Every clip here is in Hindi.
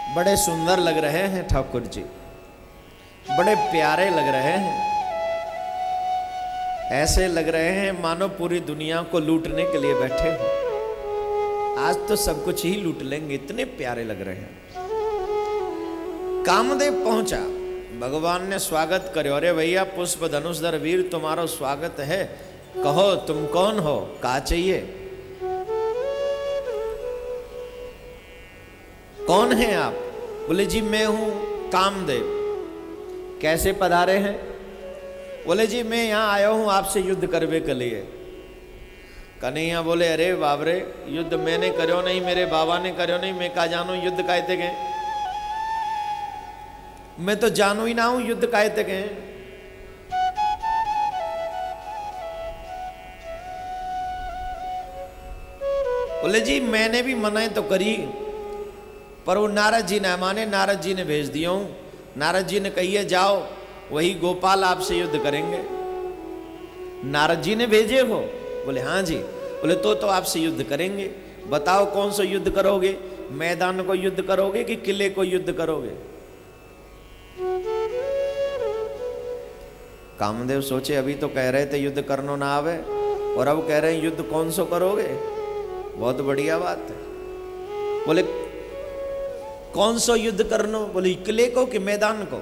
बड़े सुंदर लग रहे हैं ठाकुर जी, बड़े प्यारे लग रहे हैं। ऐसे लग रहे हैं मानो पूरी दुनिया को लूटने के लिए बैठे हो। आज तो सब कुछ ही लूट लेंगे, इतने प्यारे लग रहे हैं। कामदेव पहुंचा, भगवान ने स्वागत करे। अरे भैया पुष्प धनुषधर वीर तुम्हारा स्वागत है, कहो तुम कौन हो, क्या चाहिए, कौन हैं आप? बोले जी मैं हूं कामदेव। कैसे पधारे हैं? बोले जी मैं यहां आया हूं आपसे युद्ध करने के लिए। कन्हैया बोले अरे बाबरे, युद्ध मैंने करो नहीं, मेरे बाबा ने करो नहीं, मैं का जानू युद्ध कहते गए, मैं तो जानू ही ना हूं युद्ध कहते गए। बोले जी मैंने भी मनाई तो करी, पर वो नारद जी ने माने, नारद जी ने भेज दिया हूं। नारद जी ने कहिए जाओ, वही गोपाल आपसे युद्ध करेंगे। नारद जी ने भेजे हो? बोले हाँ जी। बोले तो आपसे युद्ध करेंगे, बताओ कौन सा युद्ध करोगे, मैदान को युद्ध करोगे कि किले को युद्ध करोगे? कामदेव सोचे अभी तो कह रहे थे युद्ध करना ना आवे, और अब कह रहे हैं युद्ध कौन सा करोगे, बहुत बढ़िया बात है। बोले कौन सा युद्ध करना? बोले किले को कि मैदान को?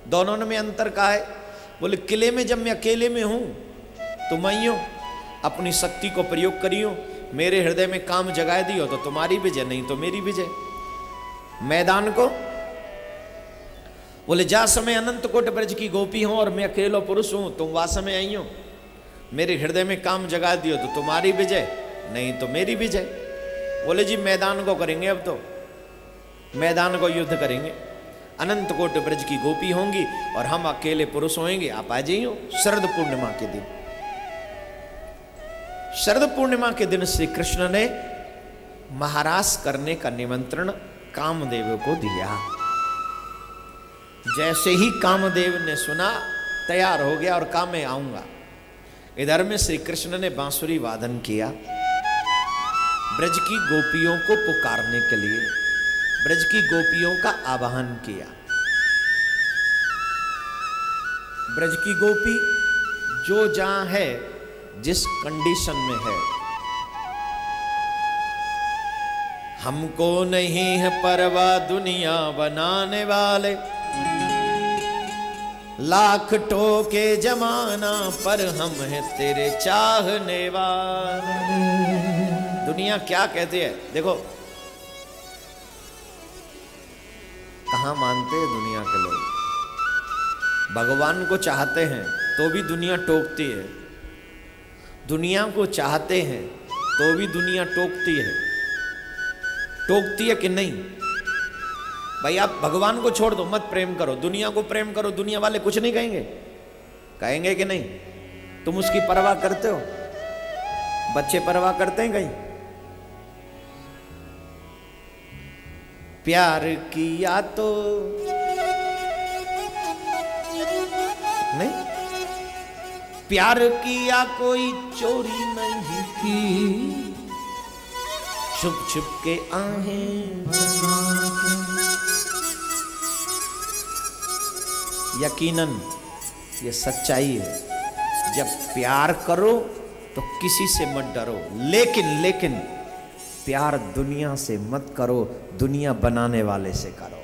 दोनों में अंतर का है? बोले किले में जब मैं अकेले में हूं तो मैं यूं अपनी शक्ति को प्रयोग करियो, मेरे हृदय में काम जगा दियो तो तुम्हारी विजय, नहीं तो मेरी विजय। मैदान को? बोले जा समय अनंत कोट ब्रज की गोपी हूं और मैं अकेलो पुरुष हूं, तुम वहां समय आई हो, मेरे हृदय में काम जगा दियो तो तुम्हारी विजय, नहीं तो मेरी विजय। बोले जी मैदान को करेंगे, अब तो मैदान को युद्ध करेंगे। अनंत कोट ब्रज की गोपी होंगी और हम अकेले पुरुष होंगे, आप आ जाइयो। शरद पूर्णिमा के दिन, शरद पूर्णिमा के दिन श्री कृष्ण ने महारास करने का निमंत्रण कामदेव को दिया। जैसे ही कामदेव ने सुना तैयार हो गया और कहा मैं आऊंगा। इधर में श्री कृष्ण ने बांसुरी वादन किया, ब्रज की गोपियों को पुकारने के लिए, ब्रज की गोपियों का आवाहन किया। ब्रज की गोपी जो जहां है, जिस कंडीशन में है, हमको नहीं है परवाह दुनिया बनाने वाले, लाख ठोके जमाना पर हम हैं तेरे चाहने वाले। दुनिया क्या कहती है देखो, कहां मानते हैं दुनिया के लोग। भगवान को चाहते हैं तो भी दुनिया टोकती है, दुनिया को चाहते हैं तो भी दुनिया टोकती है। टोकती है कि नहीं? भाई आप भगवान को छोड़ दो, मत प्रेम करो, दुनिया को प्रेम करो, दुनिया वाले कुछ नहीं कहेंगे? कहेंगे कि नहीं? तुम उसकी परवाह करते हो? बच्चे परवाह करते हैं कहीं? प्यार किया तो नहीं, प्यार किया कोई चोरी नहीं की, छुप छुप के आहें। यकीनन ये सच्चाई है, जब प्यार करो तो किसी से मत डरो, लेकिन प्यार दुनिया से मत करो, दुनिया बनाने वाले से करो।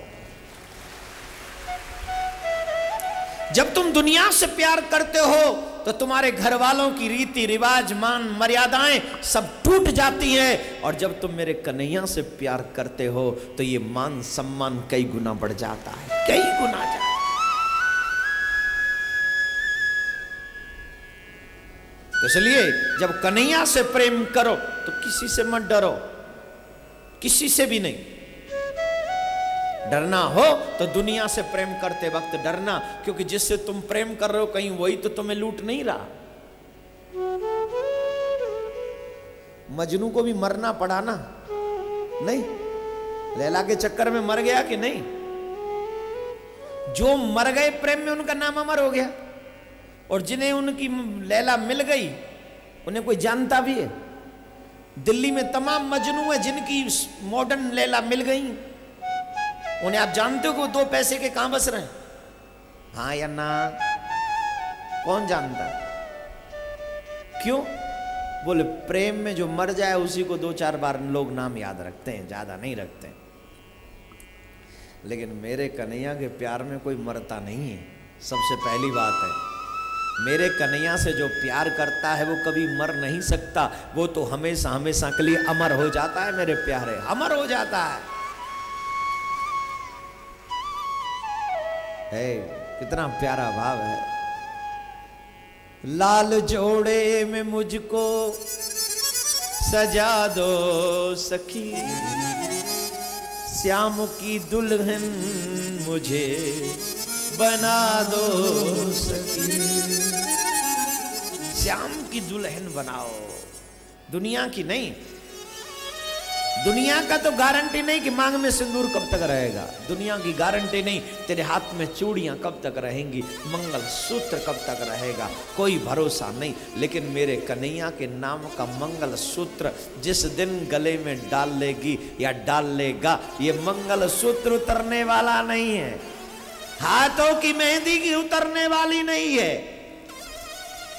जब तुम दुनिया से प्यार करते हो तो तुम्हारे घर वालों की रीति रिवाज, मान मर्यादाएं सब टूट जाती हैं, और जब तुम मेरे कन्हैया से प्यार करते हो तो ये मान सम्मान कई गुना बढ़ जाता है, कई गुना जाता है। तो इसलिए जब कन्हैया से प्रेम करो तो किसी से मत डरो, किसी से भी नहीं। डरना हो तो दुनिया से प्रेम करते वक्त डरना, क्योंकि जिससे तुम प्रेम कर रहे हो कहीं वही तो तुम्हें लूट नहीं रहा। मजनू को भी मरना पड़ा ना, नहीं? लैला के चक्कर में मर गया कि नहीं? जो मर गए प्रेम में उनका नाम अमर हो गया, और जिन्हें उनकी लैला मिल गई उन्हें कोई जानता भी है? दिल्ली में तमाम मजनू है जिनकी मॉडर्न लैला मिल गई, उन्हें आप जानते हो कि वो 2 पैसे के कहां बस रहे हैं? हाँ या ना? कौन जानता? क्यों? बोले प्रेम में जो मर जाए उसी को 2-4 बार लोग नाम याद रखते हैं, ज्यादा नहीं रखते हैं। लेकिन मेरे कन्हैया के प्यार में कोई मरता नहीं है, सबसे पहली बात है। मेरे कन्हैया से जो प्यार करता है वो कभी मर नहीं सकता, वो तो हमेशा हमेशा के लिए अमर हो जाता है। मेरे प्यारे, अमर हो जाता है। कितना प्यारा भाव है। लाल जोड़े में मुझको सजा दो सखी, श्याम की दुल्हन मुझे बना दो सखी। श्याम की दुल्हन बनाओ, दुनिया की नहीं। दुनिया का तो गारंटी नहीं कि मांग में सिंदूर कब तक रहेगा, दुनिया की गारंटी नहीं तेरे हाथ में चूड़ियां कब तक रहेंगी, मंगल सूत्र कब तक रहेगा, कोई भरोसा नहीं। लेकिन मेरे कन्हैया के नाम का मंगल सूत्र जिस दिन गले में डाल लेगी या डाल लेगा, ये मंगल सूत्र उतरने वाला नहीं है, हाथों की मेहंदी की उतरने वाली नहीं है।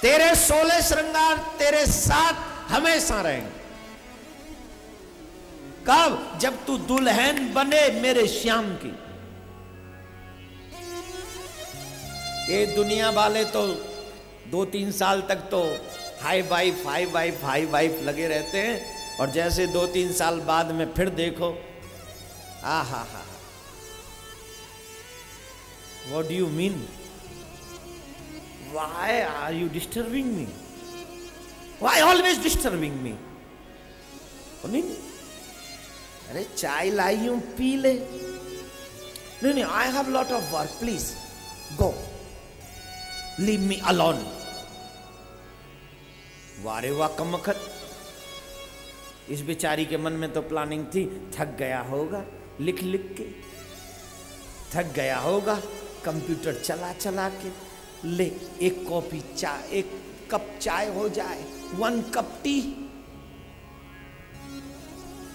तेरे 16 श्रृंगार तेरे साथ हमेशा रहेंगे। कब? जब तू दुल्हन बने मेरे श्याम की। ये दुनिया वाले तो 2-3 साल तक तो हाई वाइफ लगे रहते हैं, और जैसे 2-3 साल बाद में फिर देखो, हा। What do you mean? Why are you disturbing me? Why always disturbing me? नहीं, अरे चाय लाई हूं, पी ले। नहीं, I have lot of work, please go, leave me alone। वारे वाह कमखत। इस बेचारी के मन में तो प्लानिंग थी, थक गया होगा लिख लिख के, थक गया होगा कंप्यूटर चला चला के, ले एक कॉफी चाय, एक कप चाय हो जाए, 1 cup T.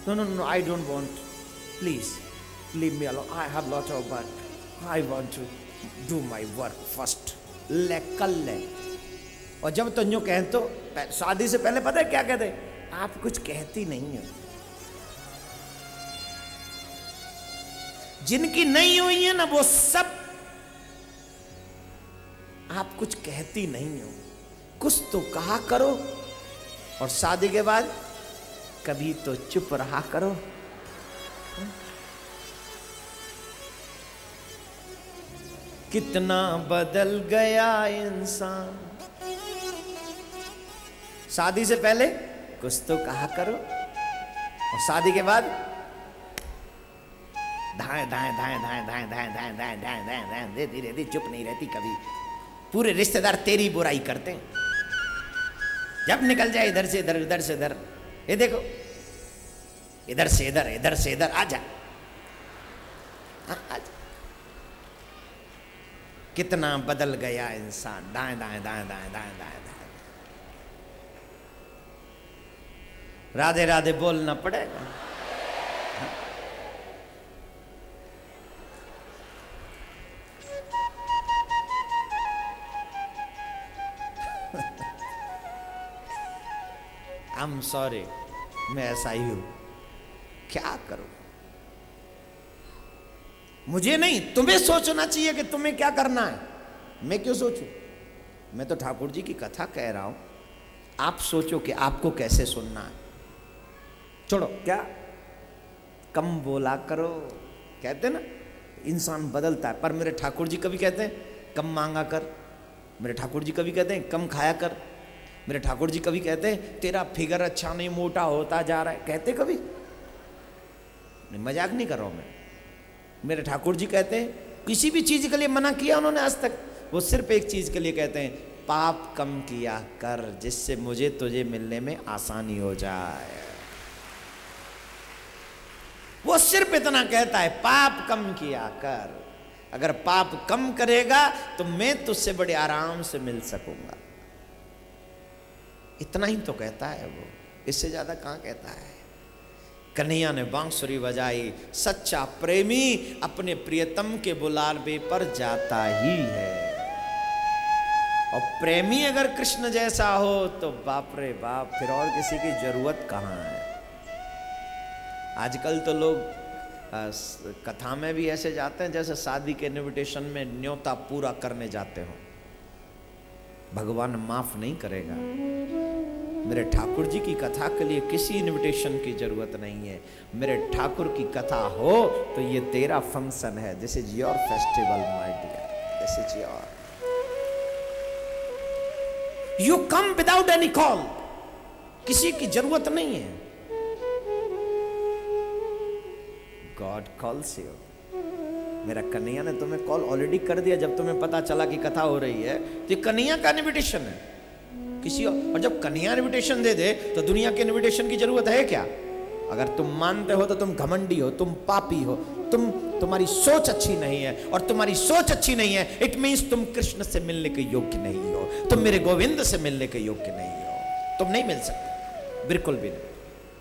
No, I don't want. Please, leave me alone. I have lot of work. I want to do my work first. ले कल ले। और जब तो यूँ कहें तो शादी से पहले पता है क्या कहते? आप कुछ कहती नहीं हो। जिनकी नहीं हुई है ना वो सब, आप कुछ कहती नहीं हो, कुछ तो कहा करो। और शादी के बाद कभी तो चुप रहा करो। कितना बदल गया इंसान। शादी से पहले कुछ तो कहा करो, और शादी के बाद धाए देती रहती, चुप नहीं रहती कभी। पूरे रिश्तेदार तेरी बुराई करते हैं, जब निकल जाए इधर से इधर, इधर से इधर, ये देखो इधर से इधर, इधर से इधर, आजा आजा। कितना बदल गया इंसान। दाएं दाएं दाएं दाएं दाएं दाएं दाएं। राधे राधे बोलना पड़ेगा। आई एम सॉरी, मैं ऐसा ही हूं, क्या करूं? मुझे नहीं, तुम्हें सोचना चाहिए कि तुम्हें क्या करना है। मैं क्यों सोचूं? मैं तो ठाकुर जी की कथा कह रहा हूं, आप सोचो कि आपको कैसे सुनना है। छोड़ो, क्या कम बोला करो, कहते ना इंसान बदलता है। पर मेरे ठाकुर जी कभी कहते हैं कम मांगा कर, मेरे ठाकुर जी कभी कहते हैं कम खाया कर, मेरे ठाकुर जी कभी कहते हैं तेरा फिगर अच्छा नहीं, मोटा होता जा रहा है, कहते कभी? मजाक नहीं कर रहा हूं मैं। मेरे ठाकुर जी कहते हैं किसी भी चीज के लिए मना किया उन्होंने आज तक, वो सिर्फ एक चीज के लिए कहते हैं, पाप कम किया कर जिससे मुझे तुझे मिलने में आसानी हो जाए। वो सिर्फ इतना कहता है, पाप कम किया कर। अगर पाप कम करेगा तो मैं तुझसे बड़े आराम से मिल सकूंगा। इतना ही तो कहता है वो, इससे ज्यादा कहां कहता है। कन्हैया ने बांसुरी बजाई। सच्चा प्रेमी अपने प्रियतम के बुलावे पर जाता ही है। और प्रेमी अगर कृष्ण जैसा हो तो बाप रे बाप, फिर और किसी की जरूरत कहाँ है। आजकल तो लोग कथा में भी ऐसे जाते हैं जैसे शादी के इनविटेशन में न्योता पूरा करने जाते हो। भगवान माफ नहीं करेगा। मेरे ठाकुर जी की कथा के लिए किसी इनविटेशन की जरूरत नहीं है। मेरे ठाकुर की कथा हो तो ये तेरा फंक्शन है। This is your festival my dear, this is your. You come without any call, किसी की जरूरत नहीं है। God calls you. मेरा कन्हैया ने तुम्हें कॉल ऑलरेडी कर दिया जब तुम्हें पता चला कि कथा हो रही है। तो ये कन्हैया का इनविटेशन है किसी और जब कन्हैया इनविटेशन दे दे तो दुनिया के इनविटेशन की जरूरत है क्या? अगर तुम मानते हो तो तुम घमंडी हो, तुम पापी हो, तुम्हारी सोच अच्छी नहीं है। और तुम्हारी सोच अच्छी नहीं है, इट मीन्स तुम कृष्ण से मिलने के योग्य नहीं हो, तुम मेरे गोविंद से मिलने के योग्य नहीं हो। तुम नहीं मिल सकते, बिल्कुल भी नहीं।